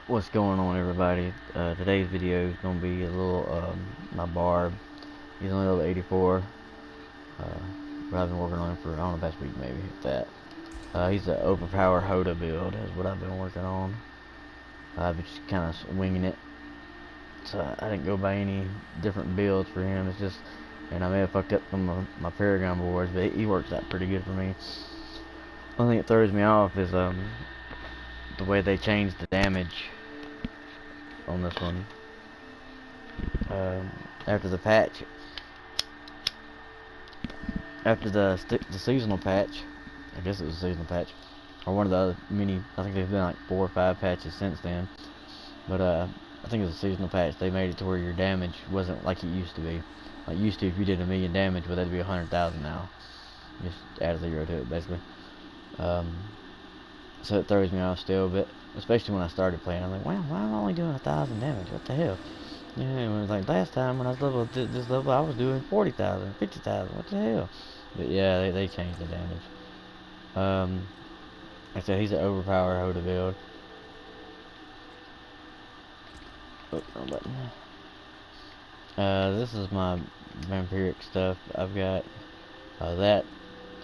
What's going on, everybody? Today's video is going to be a little, my Barb. He's only level 84. But I've been working on him for, I don't know, past week maybe, if that. He's an overpower HOTA build, is what I've been working on. I've been just kind of winging it. So I didn't go by any different builds for him. It's just, and I may have fucked up some of my paragon boards, but he works out pretty good for me. One thing that throws me off is, the way they changed the damage on this one. After the patch, after the seasonal patch, I guess it was a seasonal patch, or one of the other many. I think they've done like 4 or 5 patches since then. But I think it was a seasonal patch. They made it to where your damage wasn't like it used to be. Like used to, if you did 1,000,000 damage, well, that'd be 100,000 now. Just add a 0 to it, basically. So it throws me off still, but especially when I started playing, I'm like, wow, why am I only doing 1,000 damage? What the hell? Yeah, it was like last time when I was level this level, I was doing 40,000, 50,000. What the hell? But yeah, they changed the damage. Like I said, he's an overpowered HOTA build. Oh, wrong button. This is my vampiric stuff. I've got that.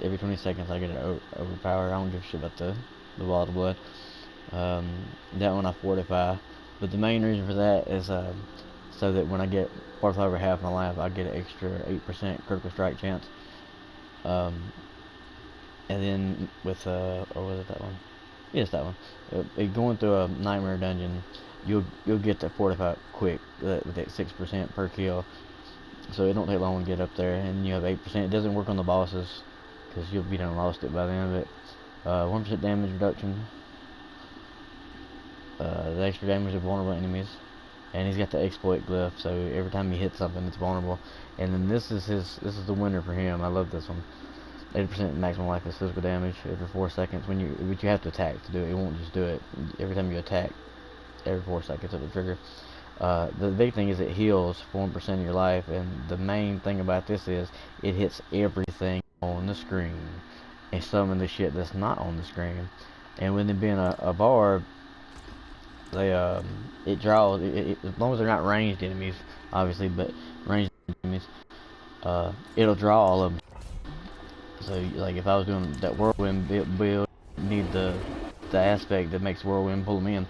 Every 20 seconds I get an overpower. I don't give a shit about the wall of blood. That one I fortify, but the main reason for that is so that when I get fortify over half my life, I get an extra 8% critical strike chance. And then with or was it that one? Yes, that one. Going through a nightmare dungeon, you'll get that fortify quick with that 6% per kill. So it don't take long to get up there, and you have 8%. It doesn't work on the bosses because you'll be done lost it by then. But 1% damage reduction. The extra damage to vulnerable enemies, and he's got the exploit glyph, so every time he hits something, it's vulnerable. And then this is the winner for him. I love this one. 80% maximum life is physical damage every 4 seconds. But you have to attack to do it. It won't just do it. Every time you attack, every 4 seconds it'll trigger. The big thing is it heals 1% of your life, and the main thing about this is it hits everything on the screen and some of the shit that's not on the screen. And with it being a barb, they it draws as long as they're not ranged enemies, obviously, but ranged enemies, it'll draw all of them. So like if I was doing that whirlwind build, need the aspect that makes whirlwind pull them in.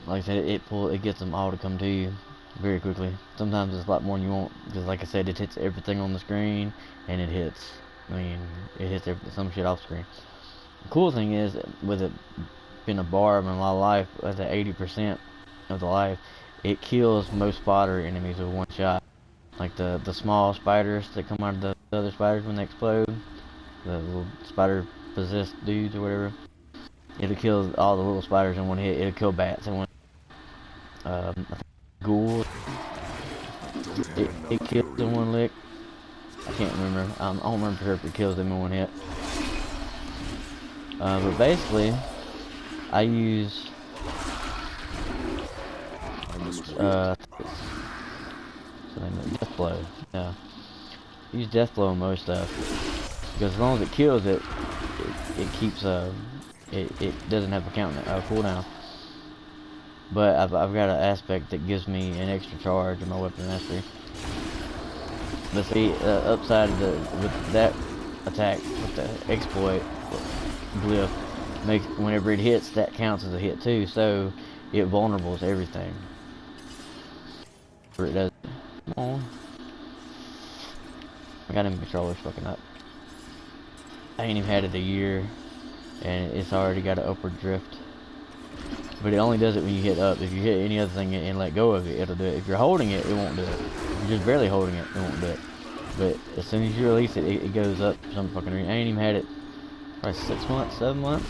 Like I said, it gets them all to come to you very quickly. Sometimes it's a lot more than you want, because like I said, it hits everything on the screen, and it hits some shit off screen. The cool thing is, with it being a barb and a lot of life, at 80% of the life, it kills most spotter enemies with one shot. Like the small spiders that come out of the other spiders when they explode, the little spider possessed dudes or whatever. It'll kill all the little spiders in one hit. It'll kill bats in one. I think ghouls. It kills in one lick. I can't remember. I don't remember sure if it kills them in one hit. But basically, I use death blow. Yeah, I use death blow on most stuff because as long as it kills it, it keeps it doesn't have a cooldown. But I've got an aspect that gives me an extra charge in my weapon mastery. But see, upside of with that attack, with the exploit glyph, makes whenever it hits, that counts as a hit too. So it vulnerables everything. It does. Come on. I got him controllers fucking up. I ain't even had it a year, and it's already got an upward drift. But it only does it when you hit up. If you hit any other thing and let go of it, it'll do it. If you're holding it, it won't do it. If you're just barely holding it, it won't do it. But as soon as you release it, it goes up for some fucking reason. I ain't even had it probably 6 months, 7 months.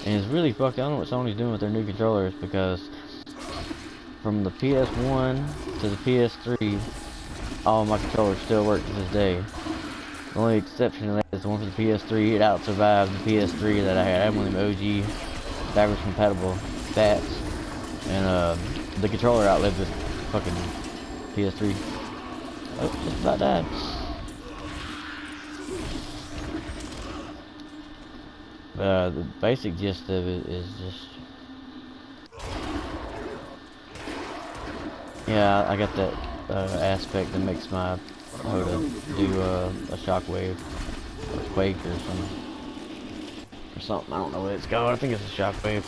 And it's really fucked. I don't know what Sony's doing with their new controllers, because from the PS1 to the PS3, all my controllers still work to this day. The only exception to that is the one for the PS3. It out-survived the PS3 that I had. I had one of them OG backwards compatible stats, and the controller outlived this fucking PS3. Oh, just about died. The basic gist of it is just, yeah, I got that aspect that makes my Hoda do a shockwave, or quake, or something. I don't know what it's called. I think it's a shockwave.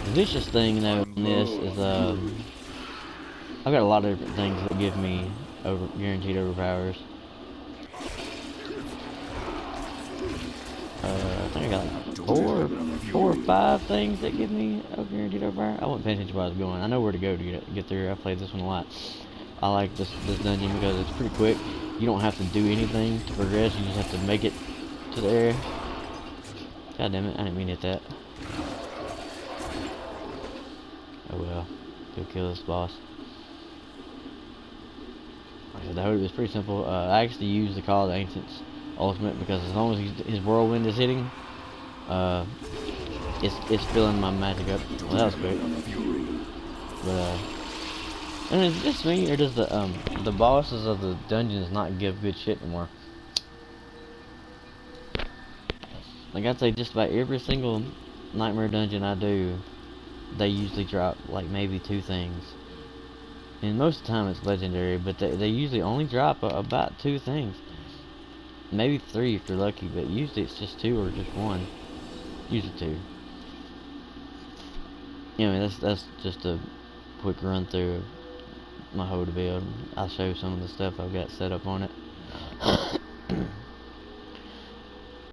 The vicious thing though in this is I've got a lot of different things that give me guaranteed overpowers. I think I got like four or five things that give me a guaranteed overpower. I wasn't paying attention where I was going. I know where to go to get there. I played this one a lot. I like this dungeon because it's pretty quick. You don't have to do anything to progress. You just have to make it to the area. God damn it! I didn't mean to hit that. Oh well. Go kill this boss. Like I said, the Hoda is pretty simple. I actually use the Call of the Ancients ultimate because as long as his whirlwind is hitting, it's filling my magic up. Well, that was quick. But and is it just me, or does the bosses of the dungeons not give good shit anymore? Like I'd say, just about every single nightmare dungeon I do, they usually drop like maybe 2 things. And most of the time it's legendary, but they usually only drop about 2 things. Maybe 3 if you're lucky, but usually it's just 2 or just 1. Usually 2. Anyway, that's just a quick run through of my Hoda build. I'll show you some of the stuff I've got set up on it.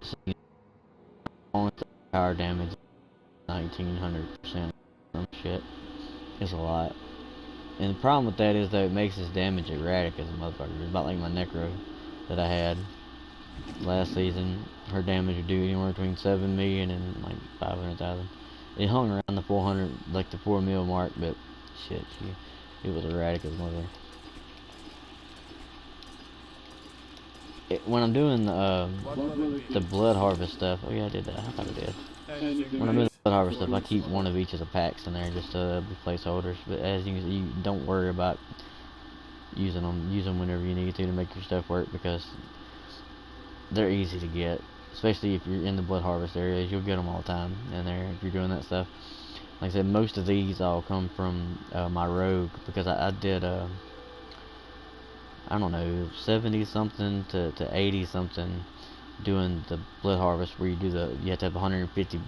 So, only power damage 1900%. Some shit. It's a lot. And the problem with that is that it makes his damage erratic as a motherfucker. It's about like my Necro that I had last season. Her damage would do anywhere between 7 million and like 500,000. It hung around the 400, like the 4 mil mark, but shit, it was erratic as a motherfucker. When I'm doing the blood harvest stuff, oh yeah, I did that. I thought I did. When I'm doing the blood harvest stuff, I keep one of each of the packs in there just to be placeholders. But as you can see, you don't worry about using them. Use them whenever you need to make your stuff work because they're easy to get. Especially if you're in the blood harvest areas, you'll get them all the time in there if you're doing that stuff. Like I said, most of these all come from my rogue because I did I don't know, 70 something to 80 something doing the blood harvest where you have to have 150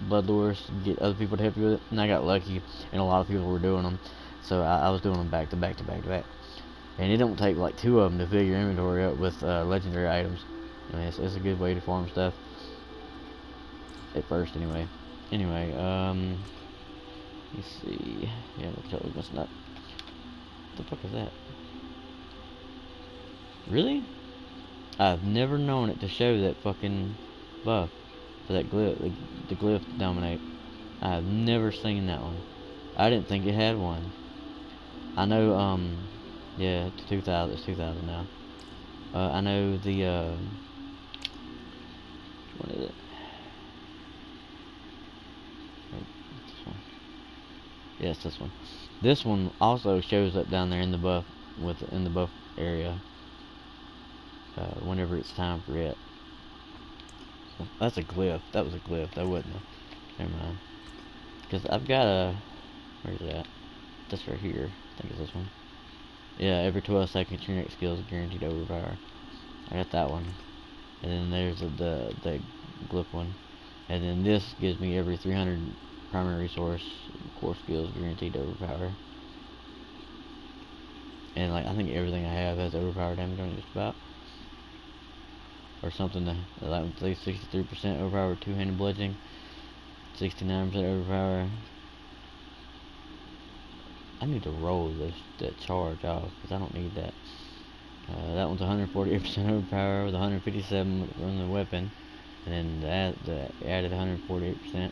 blood lures to get other people to help you with it. And I got lucky and a lot of people were doing them. So I was doing them back to back to back to back. And it don't take like 2 of them to fill your inventory up with legendary items. I mean, it's a good way to farm stuff. At first, anyway. Anyway, let's see. Yeah, we're totally messing up. What the fuck is that? Really? I've never known it to show that fucking buff for that glyph, the glyph to dominate. I've never seen that one. I didn't think it had one. I know, yeah, it's 2000. It's 2000 now. I know the what is it? This one. Yes, this one. This one also shows up down there in the buff in the buff area. Whenever it's time for it. That's a glyph. That was a glyph. That wasn't a... Never mind. Because I've got a... Where's it at? This right here. I think it's this one. Yeah, every 12 seconds your next skill is guaranteed overpower. I got that one. And then there's the glyph one. And then this gives me every 300 primary resource core skills guaranteed overpower. And like I think everything I have has overpower damage on it just about. Or something to like at least 63% overpower with 2-handed bludgeoning, 69% overpower. I need to roll that charge off because I don't need that. That one's 148% overpower with 157 from the weapon, and then the added 148%.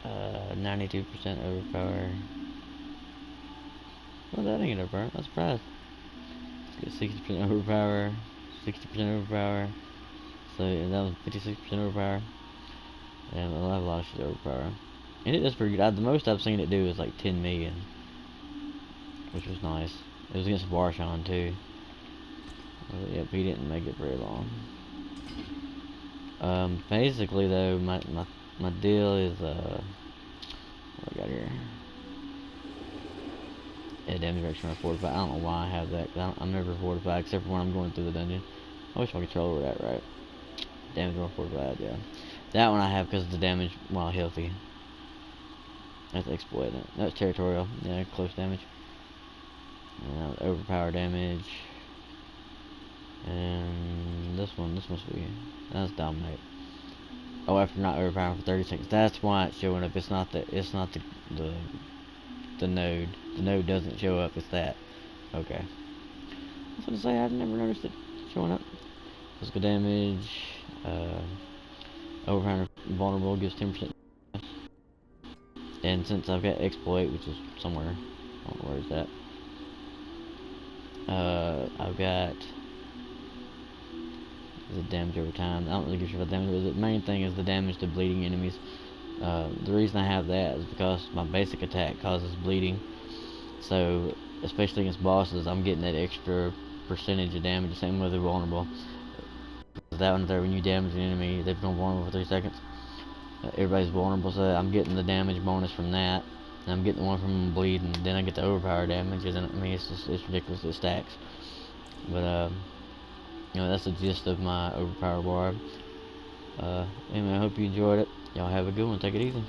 92% overpower. Well, that ain't overpower. I'm surprised. Let's get 60% overpower, 60% overpower. So that was 56% overpower. And I'll have a lot of shit overpower. And it does pretty good. The most I've seen it do is like 10 million, which was nice. It was against Barshawn too. Yep, he didn't make it very long. Basically though, my deal is what I got here. Yeah, damage reduction on fortified. I don't know why I have that. Cause I'm never fortified except for when I'm going through the dungeon. I wish my controller were that right. Damage on fortified, yeah. That one I have because of the damage while healthy. That's exploit. That's territorial. Yeah, close damage. Overpower damage. And this must be. That's dominate. Oh, after not overpowering for 30 seconds. That's why it's showing up. It's not the the node. The node doesn't show up. It's that. Okay. I was gonna say I've never noticed it showing up. Physical damage. Overpowering vulnerable gives 10%. And since I've got exploit, which is somewhere, I don't know where is that. I've got the damage over time. I don't really give a shit about damage, but the main thing is the damage to bleeding enemies. The reason I have that is because my basic attack causes bleeding. So, especially against bosses, I'm getting that extra percentage of damage. The same way they're vulnerable. That one there, when you damage an enemy, they become vulnerable for 3 seconds. Everybody's vulnerable, so I'm getting the damage bonus from that. And I'm getting the one from bleeding. Then I get the overpower damage. And I mean, it's ridiculous. It stacks. But you know, that's the gist of my overpower barb. Anyway, I hope you enjoyed it. Y'all have a good one. Take it easy.